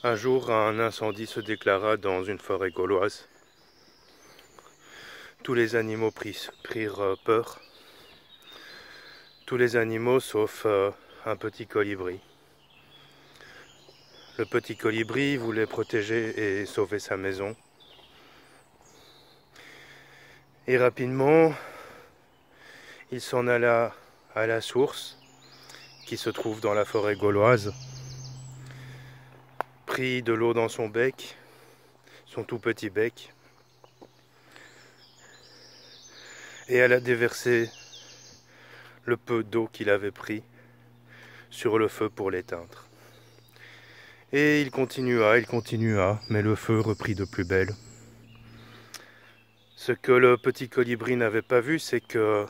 Un jour, un incendie se déclara dans une forêt gauloise. Tous les animaux prirent peur. Tous les animaux sauf un petit colibri. Le petit colibri voulait protéger et sauver sa maison. Et rapidement, il s'en alla à la source qui se trouve dans la forêt gauloise, prit de l'eau dans son bec, son tout petit bec, et alla déverser le peu d'eau qu'il avait pris sur le feu pour l'éteindre. Et il continua, mais le feu reprit de plus belle. Ce que le petit colibri n'avait pas vu, c'est que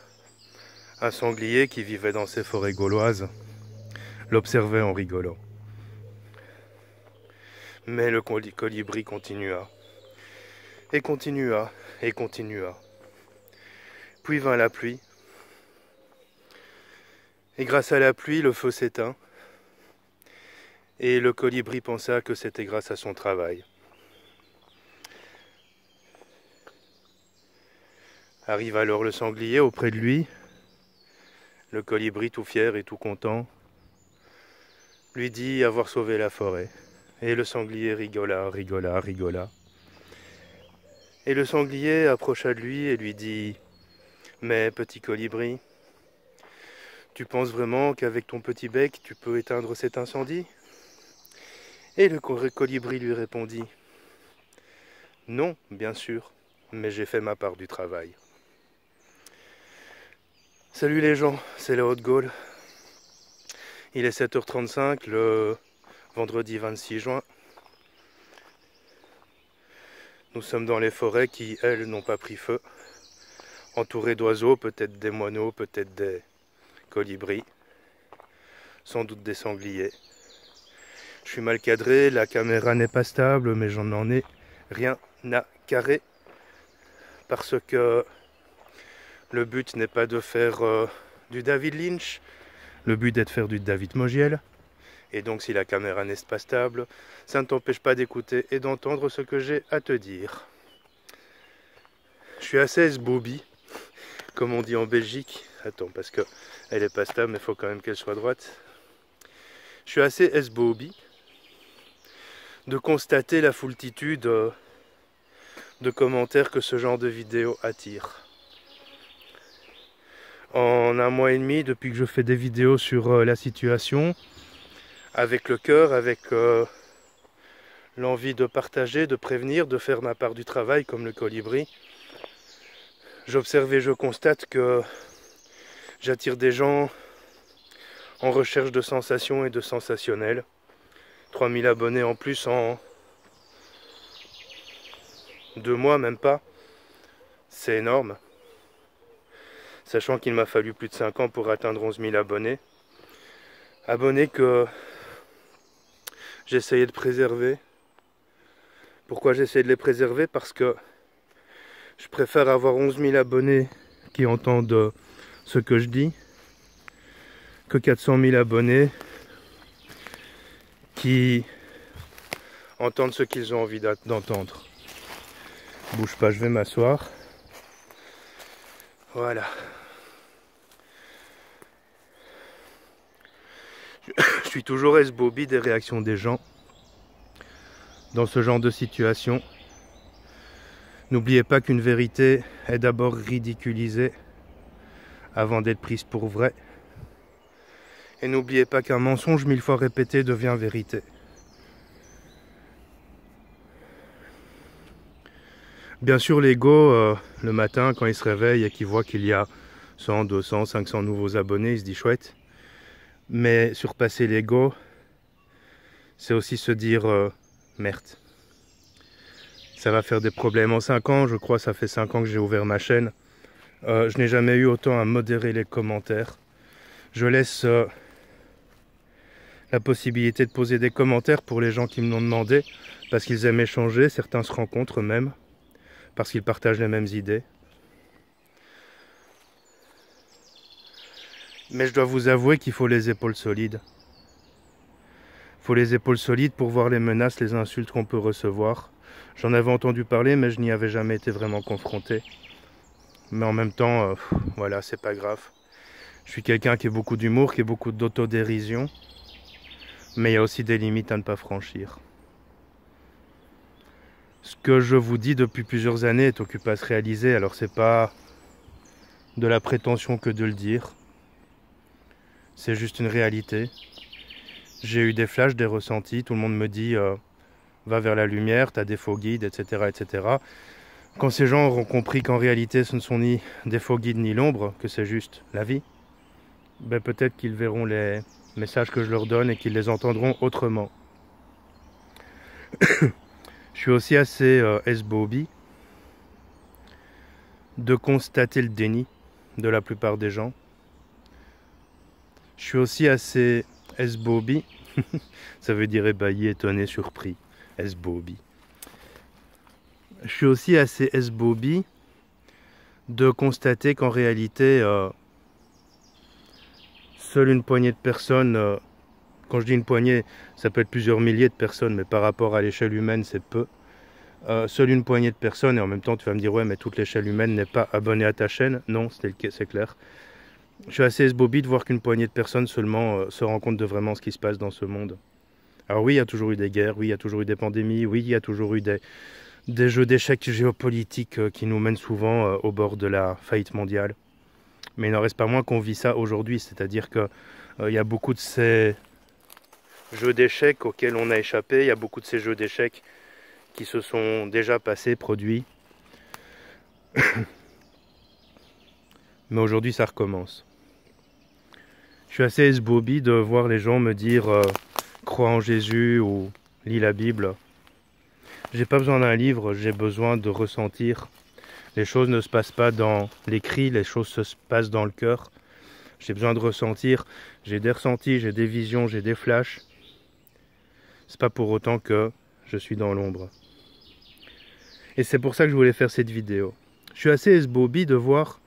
un sanglier qui vivait dans ces forêts gauloises l'observait en rigolant. Mais le colibri continua, et continua, et continua. Puis vint la pluie, et grâce à la pluie, le feu s'éteint, et le colibri pensa que c'était grâce à son travail. Arrive alors le sanglier auprès de lui. Le colibri, tout fier et tout content, lui dit avoir sauvé la forêt. Et le sanglier rigola. Et le sanglier approcha de lui et lui dit « Mais petit colibri, tu penses vraiment qu'avec ton petit bec, tu peux éteindre cet incendie ?» Et le colibri lui répondit « Non, bien sûr, mais j'ai fait ma part du travail. » Salut les gens, c'est la Haute-Gaule. Il est 7h35, le vendredi 26 juin. Nous sommes dans les forêts qui, elles, n'ont pas pris feu. Entourées d'oiseaux, peut-être des moineaux, peut-être des colibris. Sans doute des sangliers. Je suis mal cadré, la caméra n'est pas stable, mais j'en ai rien à carrer. Parce que le but n'est pas de faire du David Lynch. Le but est de faire du David Mogiel. Et donc si la caméra n'est pas stable, ça ne t'empêche pas d'écouter et d'entendre ce que j'ai à te dire. Je suis assez esbobie, comme on dit en Belgique. Attends, parce que elle est pas stable, mais il faut quand même qu'elle soit droite. Je suis assez esbobie de constater la foultitude de commentaires que ce genre de vidéo attire. En un mois et demi, depuis que je fais des vidéos sur la situation, avec le cœur, avec l'envie de partager, de prévenir, de faire ma part du travail comme le colibri, j'observe et je constate que j'attire des gens en recherche de sensations et de sensationnels. 3000 abonnés en plus en 2 mois, même pas. C'est énorme. Sachant qu'il m'a fallu plus de 5 ans pour atteindre 11 000 abonnés. Abonnés que j'essayais de préserver. Pourquoi j'essaie de les préserver? Parce que je préfère avoir 11 000 abonnés qui entendent ce que je dis que 400 000 abonnés qui entendent ce qu'ils ont envie d'entendre. Bouge pas, je vais m'asseoir. Voilà. Je suis toujours esbobie des réactions des gens dans ce genre de situation. N'oubliez pas qu'une vérité est d'abord ridiculisée avant d'être prise pour vraie. Et n'oubliez pas qu'un mensonge 1000 fois répété devient vérité. Bien sûr, l'ego, le matin, quand il se réveille et qu'il voit qu'il y a 100, 200, 500 nouveaux abonnés, il se dit chouette. Mais surpasser l'ego, c'est aussi se dire merde. Ça va faire des problèmes. En 5 ans, je crois, ça fait 5 ans que j'ai ouvert ma chaîne. Je n'ai jamais eu autant à modérer les commentaires. Je laisse la possibilité de poser des commentaires pour les gens qui me l'ont demandé, parce qu'ils aiment échanger, certains se rencontrent même, parce qu'ils partagent les mêmes idées. Mais je dois vous avouer qu'il faut les épaules solides. Faut les épaules solides pour voir les menaces, les insultes qu'on peut recevoir. J'en avais entendu parler, mais je n'y avais jamais été vraiment confronté. Mais en même temps, voilà, c'est pas grave. Je suis quelqu'un qui a beaucoup d'humour, qui a beaucoup d'autodérision. Mais il y a aussi des limites à ne pas franchir. Ce que je vous dis depuis plusieurs années est occupé à se réaliser, alors c'est pas de la prétention que de le dire. C'est juste une réalité. J'ai eu des flashs, des ressentis, tout le monde me dit va vers la lumière, t'as des faux guides, etc., etc. Quand ces gens auront compris qu'en réalité ce ne sont ni des faux guides ni l'ombre, que c'est juste la vie, ben peut-être qu'ils verront les messages que je leur donne et qu'ils les entendront autrement. Je suis aussi assez esbobi de constater le déni de la plupart des gens. Je suis aussi assez esbobi, ça veut dire ébahi, étonné, surpris, esbobi. Je suis aussi assez esbobi de constater qu'en réalité, seule une poignée de personnes, quand je dis une poignée, ça peut être plusieurs milliers de personnes, mais par rapport à l'échelle humaine, c'est peu. Seule une poignée de personnes, et en même temps tu vas me dire ouais mais toute l'échelle humaine n'est pas abonnée à ta chaîne. Non, c'est clair. Je suis assez esbobi de voir qu'une poignée de personnes seulement se rend compte de vraiment ce qui se passe dans ce monde. Alors oui, il y a toujours eu des guerres, oui, il y a toujours eu des pandémies, oui, il y a toujours eu des jeux d'échecs géopolitiques qui nous mènent souvent au bord de la faillite mondiale. Mais il n'en reste pas moins qu'on vit ça aujourd'hui, c'est-à-dire qu'il y a beaucoup de ces jeux d'échecs auxquels on a échappé, il y a beaucoup de ces jeux d'échecs qui se sont déjà passés, produits. Mais aujourd'hui ça recommence. Je suis assez esbobi de voir les gens me dire crois en Jésus ou lis la Bible. J'ai pas besoin d'un livre, j'ai besoin de ressentir. Les choses ne se passent pas dans l'écrit, les choses se passent dans le cœur. J'ai besoin de ressentir, j'ai des ressentis, j'ai des visions, j'ai des flashs. C'est pas pour autant que je suis dans l'ombre. Et c'est pour ça que je voulais faire cette vidéo. Je suis assez esbobi de voir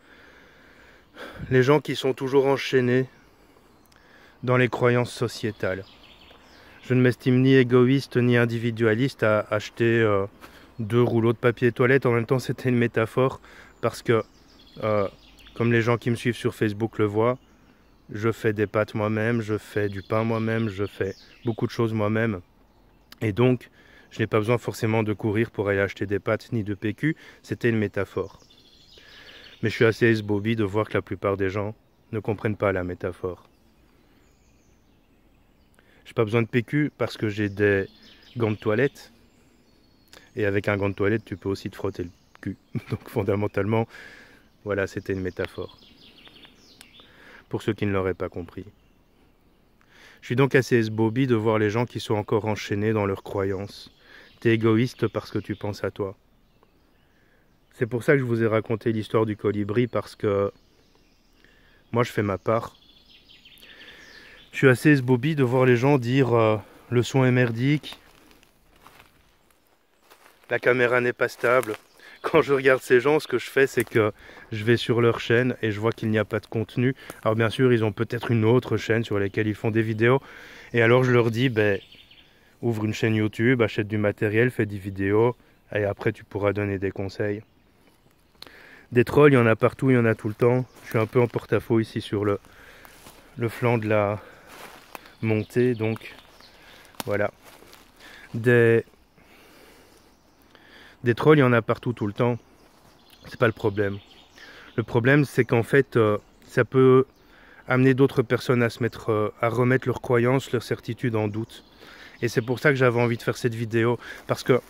les gens qui sont toujours enchaînés dans les croyances sociétales. Je ne m'estime ni égoïste ni individualiste à acheter 2 rouleaux de papier toilette. En même temps, c'était une métaphore parce que, comme les gens qui me suivent sur Facebook le voient, je fais des pâtes moi-même, je fais du pain moi-même, je fais beaucoup de choses moi-même. Et donc, je n'ai pas besoin forcément de courir pour aller acheter des pâtes ni de PQ, c'était une métaphore. Mais je suis assez esbobi de voir que la plupart des gens ne comprennent pas la métaphore. Je n'ai pas besoin de PQ parce que j'ai des gants de toilette. Et avec un gant de toilette, tu peux aussi te frotter le cul. Donc fondamentalement, voilà, c'était une métaphore. Pour ceux qui ne l'auraient pas compris. Je suis donc assez esbobi de voir les gens qui sont encore enchaînés dans leurs croyances. T'es égoïste parce que tu penses à toi. C'est pour ça que je vous ai raconté l'histoire du colibri, parce que moi je fais ma part. Je suis assez esbobi de voir les gens dire le son est merdique, la caméra n'est pas stable. Quand je regarde ces gens, ce que je fais, c'est que je vais sur leur chaîne et je vois qu'il n'y a pas de contenu. Alors bien sûr, ils ont peut-être une autre chaîne sur laquelle ils font des vidéos. Et alors je leur dis, ben, ouvre une chaîne YouTube, achète du matériel, fais des vidéos, et après tu pourras donner des conseils. Des trolls, il y en a partout, il y en a tout le temps. Je suis un peu en porte-à-faux ici sur le flanc de la montée, donc voilà. Des trolls, il y en a partout tout le temps. C'est pas le problème. Le problème, c'est qu'en fait, ça peut amener d'autres personnes à à remettre leurs croyances, leurs certitudes en doute. Et c'est pour ça que j'avais envie de faire cette vidéo. Parce que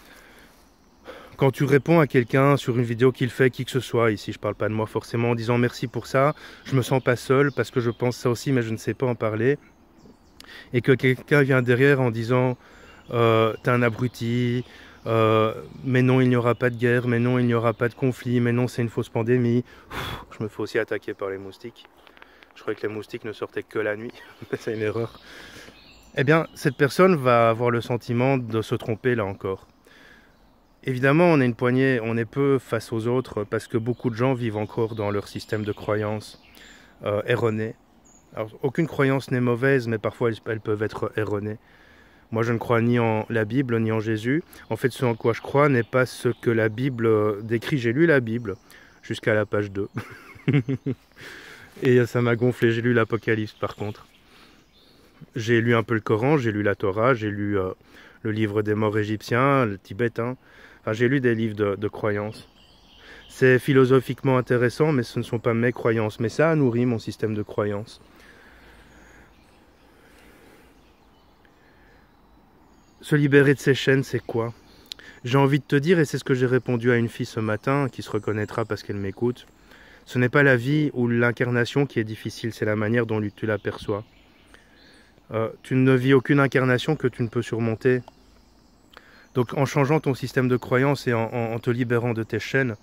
quand tu réponds à quelqu'un sur une vidéo qu'il fait, qui que ce soit, ici je parle pas de moi forcément, en disant merci pour ça, je me sens pas seul parce que je pense ça aussi, mais je ne sais pas en parler. Et que quelqu'un vient derrière en disant t'es un abruti, mais non il n'y aura pas de guerre, mais non il n'y aura pas de conflit, mais non c'est une fausse pandémie. Je me fais aussi attaquer par les moustiques. Je croyais que les moustiques ne sortaient que la nuit, c'est une erreur. Eh bien cette personne va avoir le sentiment de se tromper là encore. Évidemment on est une poignée, on est peu face aux autres parce que beaucoup de gens vivent encore dans leur système de croyances erroné. Alors, aucune croyance n'est mauvaise, mais parfois elles peuvent être erronées. Moi, je ne crois ni en la Bible, ni en Jésus. En fait, ce en quoi je crois n'est pas ce que la Bible décrit. J'ai lu la Bible jusqu'à la page 2. Et ça m'a gonflé. J'ai lu l'Apocalypse, par contre. J'ai lu un peu le Coran, j'ai lu la Torah, j'ai lu le livre des morts égyptiens, le tibétain. Enfin, j'ai lu des livres de croyances. C'est philosophiquement intéressant, mais ce ne sont pas mes croyances. Mais ça a nourri mon système de croyances. Se libérer de ces chaînes, c'est quoi? J'ai envie de te dire, et c'est ce que j'ai répondu à une fille ce matin, qui se reconnaîtra parce qu'elle m'écoute, ce n'est pas la vie ou l'incarnation qui est difficile, c'est la manière dont tu l'aperçois. Tu ne vis aucune incarnation que tu ne peux surmonter. Donc en changeant ton système de croyance et en te libérant de tes chaînes,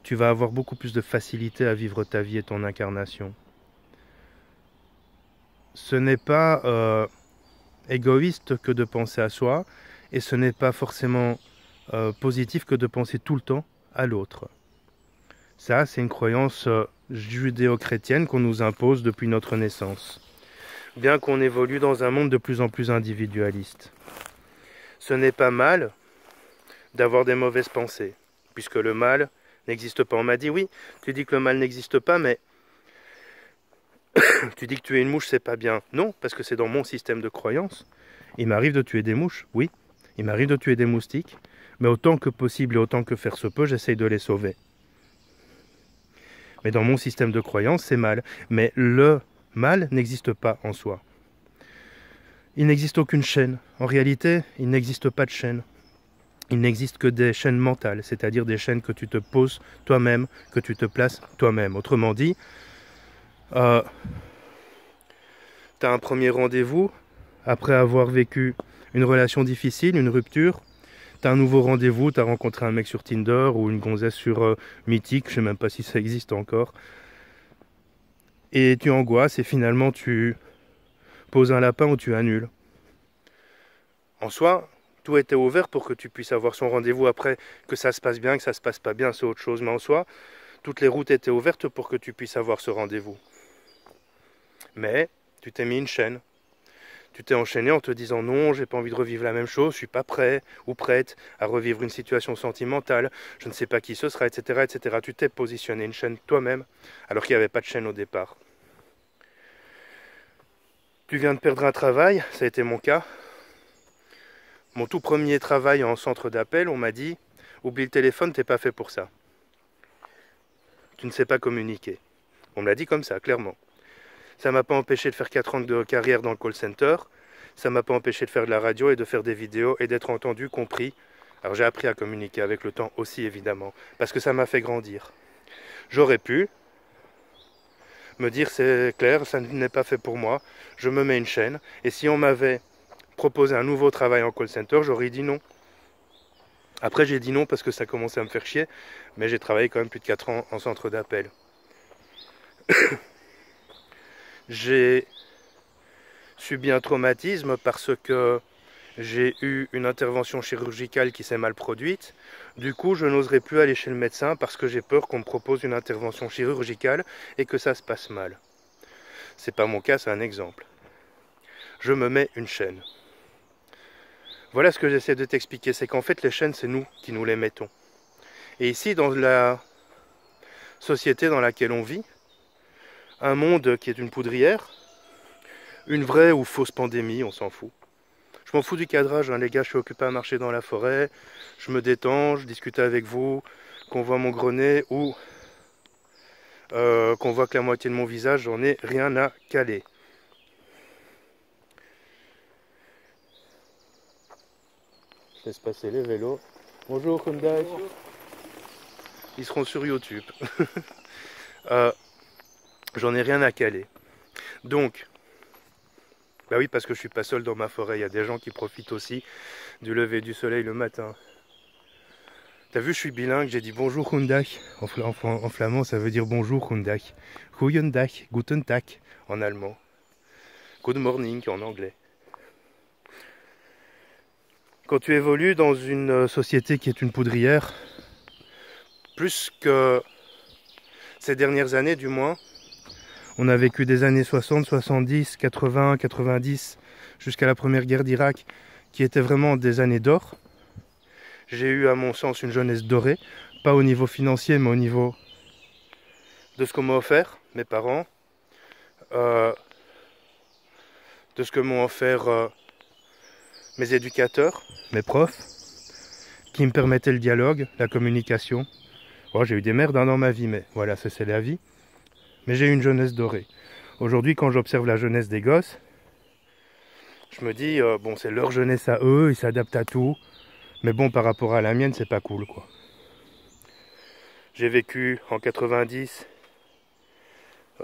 tu vas avoir beaucoup plus de facilité à vivre ta vie et ton incarnation. Ce n'est pas égoïste que de penser à soi, et ce n'est pas forcément positif que de penser tout le temps à l'autre. Ça, c'est une croyance judéo-chrétienne qu'on nous impose depuis notre naissance, bien qu'on évolue dans un monde de plus en plus individualiste. Ce n'est pas mal d'avoir des mauvaises pensées, puisque le mal n'existe pas. On m'a dit, oui, tu dis que le mal n'existe pas, mais tu dis que tuer une mouche, c'est pas bien. Non, parce que c'est dans mon système de croyance. Il m'arrive de tuer des mouches, oui. Il m'arrive de tuer des moustiques, mais autant que possible et autant que faire se peut, j'essaye de les sauver. Mais dans mon système de croyance, c'est mal. Mais le mal n'existe pas en soi. Il n'existe aucune chaîne. En réalité, il n'existe pas de chaîne. Il n'existe que des chaînes mentales, c'est-à-dire des chaînes que tu te poses toi-même, que tu te places toi-même. Autrement dit, tu as un premier rendez-vous, après avoir vécu une relation difficile, une rupture, tu as un nouveau rendez-vous, tu as rencontré un mec sur Tinder ou une gonzesse sur Mythique, je ne sais même pas si ça existe encore, et tu angoisses et finalement tu poses un lapin ou tu annules. En soi, tout était ouvert pour que tu puisses avoir son rendez-vous après, que ça se passe bien, que ça se passe pas bien, c'est autre chose, mais en soi, toutes les routes étaient ouvertes pour que tu puisses avoir ce rendez-vous. Mais tu t'es mis une chaîne. Tu t'es enchaîné en te disant non, j'ai pas envie de revivre la même chose, je suis pas prêt ou prête à revivre une situation sentimentale, je ne sais pas qui ce sera, etc. etc. Tu t'es positionné une chaîne toi-même, alors qu'il n'y avait pas de chaîne au départ. Tu viens de perdre un travail, ça a été mon cas. Mon tout premier travail en centre d'appel, on m'a dit oublie le téléphone, t'es pas fait pour ça. Tu ne sais pas communiquer. On me l'a dit comme ça, clairement. Ça ne m'a pas empêché de faire 4 ans de carrière dans le call center. Ça ne m'a pas empêché de faire de la radio et de faire des vidéos et d'être entendu, compris. Alors j'ai appris à communiquer avec le temps aussi, évidemment, parce que ça m'a fait grandir. J'aurais pu me dire c'est clair, ça n'est pas fait pour moi, je me mets une chaîne. Et si on m'avait proposé un nouveau travail en call center, j'aurais dit non. Après j'ai dit non parce que ça commençait à me faire chier, mais j'ai travaillé quand même plus de 4 ans en centre d'appel. J'ai subi un traumatisme parce que j'ai eu une intervention chirurgicale qui s'est mal produite. Du coup, je n'oserais plus aller chez le médecin parce que j'ai peur qu'on me propose une intervention chirurgicale et que ça se passe mal. C'est pas mon cas, c'est un exemple. Je me mets une chaîne. Voilà ce que j'essaie de t'expliquer, c'est qu'en fait les chaînes, c'est nous qui nous les mettons. Et ici, dans la société dans laquelle on vit, un monde qui est une poudrière, une vraie ou fausse pandémie, on s'en fout. Je m'en fous du cadrage, hein, les gars, je suis occupé à marcher dans la forêt, je me détends, je discute avec vous, qu'on voit mon grenat ou qu'on voit que la moitié de mon visage, j'en ai rien à caler. Je laisse passer les vélos. Bonjour Hyundai. Ils seront sur YouTube. J'en ai rien à caler. Donc, bah oui, parce que je suis pas seul dans ma forêt, il y a des gens qui profitent aussi du lever du soleil le matin. T'as vu, je suis bilingue, j'ai dit bonjour Hyundai. En flamand, ça veut dire bonjour Hyundai. Hyundai, guten Tag en allemand. Good morning en anglais. Quand tu évolues dans une société qui est une poudrière, plus que ces dernières années du moins, on a vécu des années 60, 70, 80, 90, jusqu'à la première guerre d'Irak, qui étaient vraiment des années d'or. J'ai eu à mon sens une jeunesse dorée, pas au niveau financier mais au niveau de ce qu'on m'a offert, mes parents, de ce que m'ont offert mes éducateurs, mes profs, qui me permettaient le dialogue, la communication. Oh, j'ai eu des merdes dans ma vie, mais voilà, ça c'est la vie. Mais j'ai eu une jeunesse dorée. Aujourd'hui, quand j'observe la jeunesse des gosses, je me dis, bon, c'est leur jeunesse à eux, ils s'adaptent à tout. Mais bon, par rapport à la mienne, c'est pas cool, quoi. J'ai vécu en 90,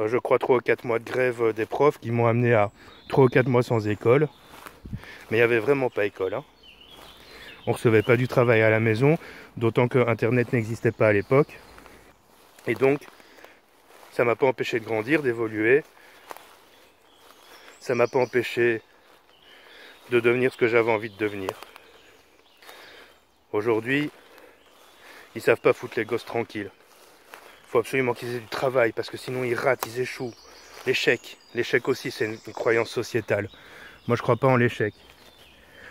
je crois 3 ou 4 mois de grève des profs qui m'ont amené à 3 ou 4 mois sans école. Mais il n'y avait vraiment pas école, hein. On ne recevait pas du travail à la maison, d'autant que Internet n'existait pas à l'époque. Et donc, ça m'a pas empêché de grandir, d'évoluer. Ça m'a pas empêché de devenir ce que j'avais envie de devenir. Aujourd'hui, ils savent pas foutre les gosses tranquilles. Il faut absolument qu'ils aient du travail, parce que sinon ils ratent, ils échouent. L'échec aussi, c'est une croyance sociétale. Moi, je crois pas en l'échec.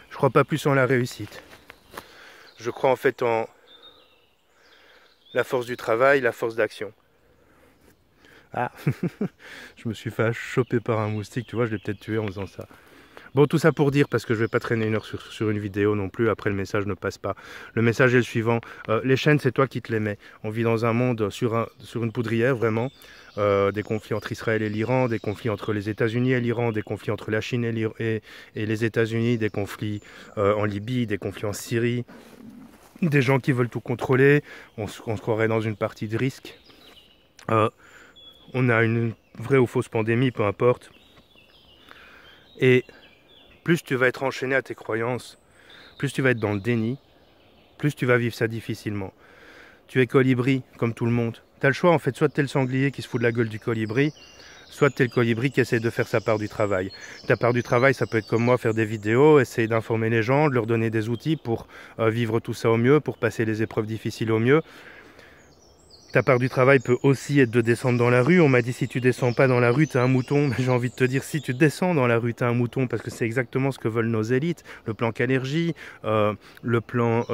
Je crois pas plus en la réussite. Je crois en fait en la force du travail, la force d'action. Ah, je me suis fait choper par un moustique, tu vois, je l'ai peut-être tué en faisant ça. Bon, tout ça pour dire, parce que je vais pas traîner une heure sur une vidéo non plus, après le message ne passe pas. Le message est le suivant, les chaînes, c'est toi qui te les mets. On vit dans un monde sur une poudrière, vraiment. Des conflits entre Israël et l'Iran, des conflits entre les États-Unis et l'Iran, des conflits entre la Chine et les États-Unis, des conflits en Libye, des conflits en Syrie, des gens qui veulent tout contrôler, on se croirait dans une partie de risque. On a une vraie ou fausse pandémie, peu importe. Et plus tu vas être enchaîné à tes croyances, plus tu vas être dans le déni, plus tu vas vivre ça difficilement. Tu es colibri, comme tout le monde. Tu as le choix, en fait, soit tu es le sanglier qui se fout de la gueule du colibri, soit tu es le colibri qui essaie de faire sa part du travail. Ta part du travail, ça peut être comme moi, faire des vidéos, essayer d'informer les gens, de leur donner des outils pour vivre tout ça au mieux, pour passer les épreuves difficiles au mieux. Ta part du travail peut aussi être de descendre dans la rue. On m'a dit si tu descends pas dans la rue, t'es un mouton. Mais j'ai envie de te dire si tu descends dans la rue, t'es un mouton, parce que c'est exactement ce que veulent nos élites. Le plan Calergie, le plan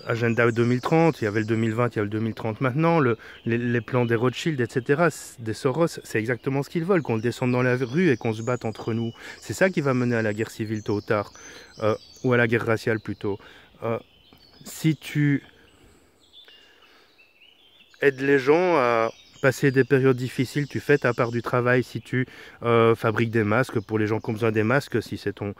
Agenda 2030, il y avait le 2020, il y a le 2030 maintenant, les plans des Rothschild, etc., des Soros, c'est exactement ce qu'ils veulent, qu'on descende dans la rue et qu'on se batte entre nous. C'est ça qui va mener à la guerre civile tôt ou tard, ou à la guerre raciale plutôt. Si tu aide les gens à passer des périodes difficiles, tu fais ta part du travail. Si tu fabriques des masques pour les gens qui ont besoin des masques, si c'est ton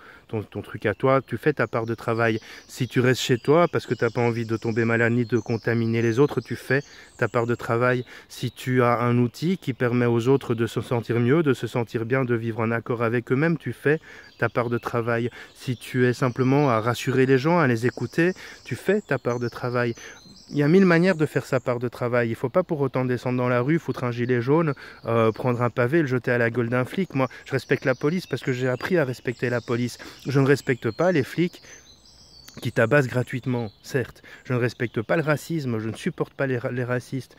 truc à toi, tu fais ta part de travail. Si tu restes chez toi parce que tu n'as pas envie de tomber malade ni de contaminer les autres, tu fais ta part de travail. Si tu as un outil qui permet aux autres de se sentir mieux, de se sentir bien, de vivre en accord avec eux-mêmes, tu fais ta part de travail. Si tu es simplement à rassurer les gens, à les écouter, tu fais ta part de travail. Il y a 1000 manières de faire sa part de travail. Il ne faut pas pour autant descendre dans la rue, foutre un gilet jaune, prendre un pavé et le jeter à la gueule d'un flic. Moi, je respecte la police parce que j'ai appris à respecter la police. Je ne respecte pas les flics qui tabassent gratuitement, certes. Je ne respecte pas le racisme, je ne supporte pas les racistes.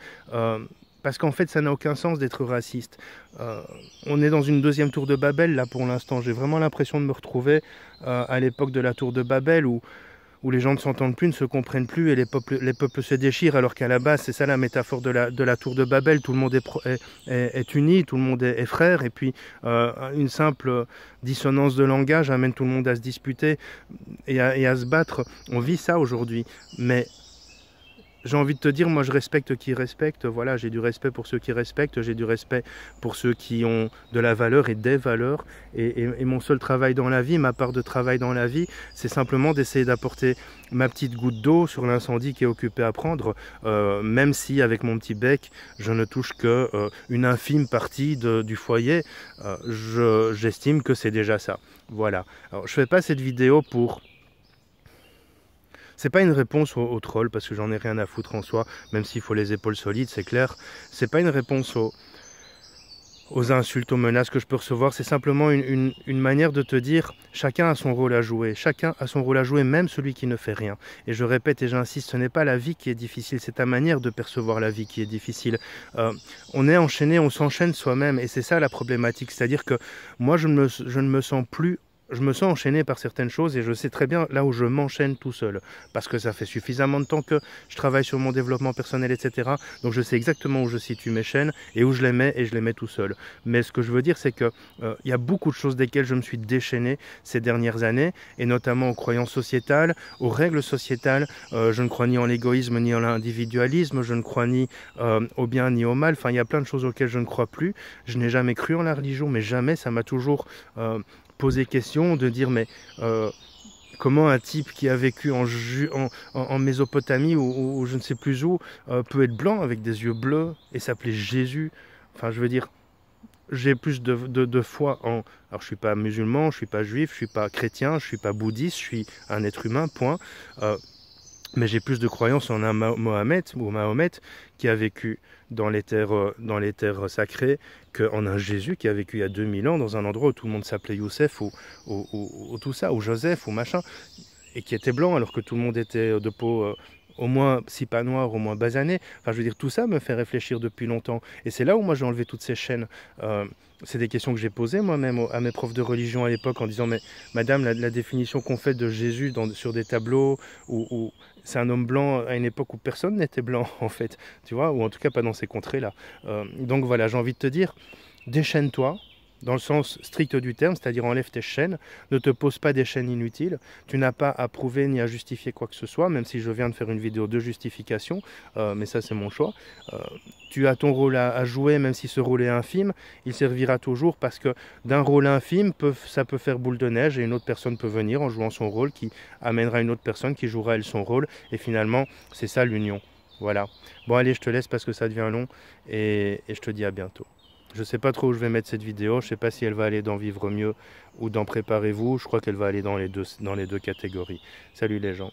Parce qu'en fait, ça n'a aucun sens d'être raciste. On est dans une deuxième tour de Babel, là, pour l'instant. J'ai vraiment l'impression de me retrouver à l'époque de la tour de Babel, où les gens ne s'entendent plus, ne se comprennent plus et les peuples se déchirent, alors qu'à la base, c'est ça la métaphore de la tour de Babel, tout le monde est uni, tout le monde est frère, et puis une simple dissonance de langage amène tout le monde à se disputer et à se battre. On vit ça aujourd'hui, mais j'ai envie de te dire, moi je respecte qui respecte, voilà, j'ai du respect pour ceux qui respectent, j'ai du respect pour ceux qui ont de la valeur et des valeurs, et mon seul travail dans la vie, ma part de travail dans la vie, c'est simplement d'essayer d'apporter ma petite goutte d'eau sur l'incendie qui est occupé à prendre, même si avec mon petit bec, je ne touche que une infime partie du foyer, j'estime que c'est déjà ça, voilà. Alors je fais pas cette vidéo pour... C'est pas une réponse aux trolls, parce que j'en ai rien à foutre en soi, même s'il faut les épaules solides, c'est clair. C'est pas une réponse aux insultes, aux menaces que je peux recevoir, c'est simplement une manière de te dire, chacun a son rôle à jouer, chacun a son rôle à jouer, même celui qui ne fait rien. Et je répète et j'insiste, ce n'est pas la vie qui est difficile, c'est ta manière de percevoir la vie qui est difficile. On est enchaîné, on s'enchaîne soi-même, et c'est ça la problématique, c'est-à-dire que moi je ne me sens plus je me sens enchaîné par certaines choses et je sais très bien là où je m'enchaîne tout seul. Parce que ça fait suffisamment de temps que je travaille sur mon développement personnel, etc. Donc je sais exactement où je situe mes chaînes et où je les mets et je les mets tout seul. Mais ce que je veux dire, c'est que il y a beaucoup de choses desquelles je me suis déchaîné ces dernières années, et notamment aux croyances sociétales, aux règles sociétales. Je ne crois ni en l'égoïsme ni en l'individualisme, je ne crois ni au bien ni au mal. Enfin, il y a plein de choses auxquelles je ne crois plus. Je n'ai jamais cru en la religion, mais jamais, ça m'a toujours poser question de dire mais comment un type qui a vécu en Mésopotamie ou je ne sais plus où peut être blanc avec des yeux bleus et s'appeler Jésus. Enfin, je veux dire, j'ai plus de foi en... Alors, je suis pas musulman, je suis pas juif, je suis pas chrétien, je suis pas bouddhiste, je suis un être humain, point. Mais j'ai plus de croyance en un Mahomet qui a vécu dans les terres sacrées qu'en un Jésus qui a vécu il y a 2000 ans dans un endroit où tout le monde s'appelait Youssef ou tout ça, ou Joseph ou machin, et qui était blanc alors que tout le monde était de peau au moins, si pas noire, au moins basanée. Enfin, je veux dire, tout ça me fait réfléchir depuis longtemps. Et c'est là où moi j'ai enlevé toutes ces chaînes. C'est des questions que j'ai posées moi-même à mes profs de religion à l'époque en disant mais madame, la définition qu'on fait de Jésus sur des tableaux où c'est un homme blanc à une époque où personne n'était blanc en fait, tu vois, ou en tout cas pas dans ces contrées-là. Donc voilà, j'ai envie de te dire, déchaîne-toi, dans le sens strict du terme, c'est-à-dire enlève tes chaînes, ne te pose pas des chaînes inutiles, tu n'as pas à prouver ni à justifier quoi que ce soit, même si je viens de faire une vidéo de justification, mais ça c'est mon choix. Tu as ton rôle à jouer, même si ce rôle est infime, il servira toujours parce que d'un rôle infime, ça peut faire boule de neige et une autre personne peut venir en jouant son rôle qui amènera une autre personne qui jouera elle son rôle, et finalement c'est ça l'union. Voilà. Bon allez, je te laisse parce que ça devient long et je te dis à bientôt. Je ne sais pas trop où je vais mettre cette vidéo, je ne sais pas si elle va aller dans Vivre mieux ou dans Préparez-vous, je crois qu'elle va aller dans les deux catégories. Salut les gens.